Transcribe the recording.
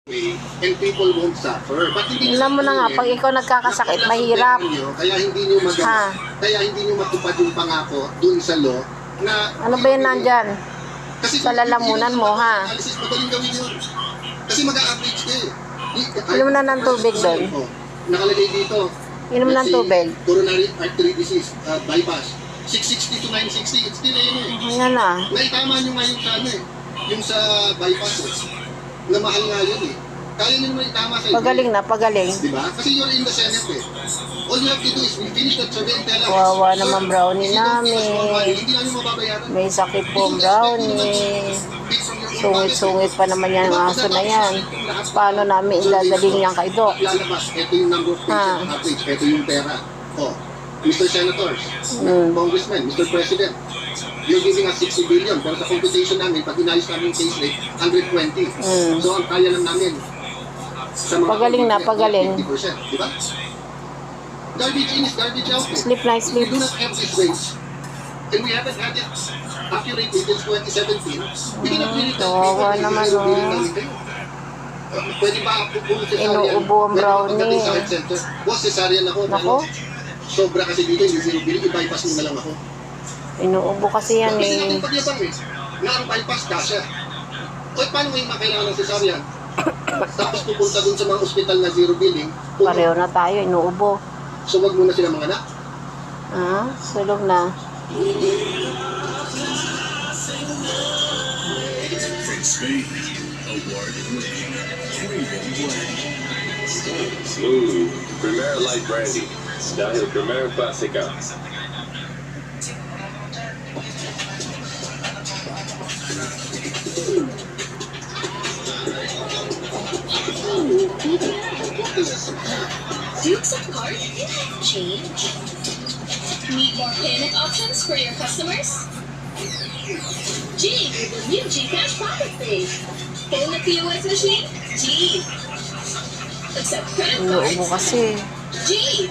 and people won't suffer. But hindi Alam mo na nga, pag ikaw nagkakasakit, mahirap. Kaya hindi nyo magawa. Kaya hindi nyo matupad yung pangako dun sa law na... Ano ba yun nandyan? Kasi sa lalamunan mo, ha? Madaling gawin yun. Kasi mag-a-average ka eh. Inom na ng tubig doon. Nakalagay dito. Inom ng tubig. Coronary artery disease, bypass. 660 to 960, it's still Yan na. Naitama nyo nga yung sa ano eh. Yung sa bypass eh. Na mahal nga yun eh. Kaya nyo naman itama sa Pagaling na, pagaling. Diba? Kasi you're in the Senate eh. All you have to do is finish that survey and tell us. Wawa naman brownie namin. Hindi namin mababayaran. May sakit po brownie. Sungit-sungit pa naman yan ang aso na yan. Paano namin idadaling yan kay Doc? Lalabas, ito yung number of patient average, ito yung pera. Oh, Mr. Senators, Congressman, Mr. President, you're giving us 60 billion, pero sa computation namin, pag inayos namin yung case rate, 120. So, ang kaya lang namin, sa mga pagaling na, pagaling. 50%, di ba? Garbage in is garbage out. Sleep na, sleep. We do not have this range. And we haven't had it accurate since 2017. We cannot really tell Kawawa naman, pwede ba pupunta sa inuubo ang brownie. Boss, cesarean ako. Nako. Sobra kasi dito, yung zero billing, i-bypass mo na lang ako. Inuubo kasi yan Kasi eh. natin pagyabang eh, na ang bypass kasha. O paano ngayon makailangan ng cesarean? Tapos pupunta dun sa mga ospital na zero billing. Pareho na tayo, inuubo. So wag muna sila mga anak. Sulog na. Smooth. Primera Light Brandy. Dahil Primera Classica. Do you accept card? Change. Need more payment options for your customers? G, with the new GCash Pocket Pay. Pay in the POS machine? G. Accept credit cards? Inuubo kasi. G.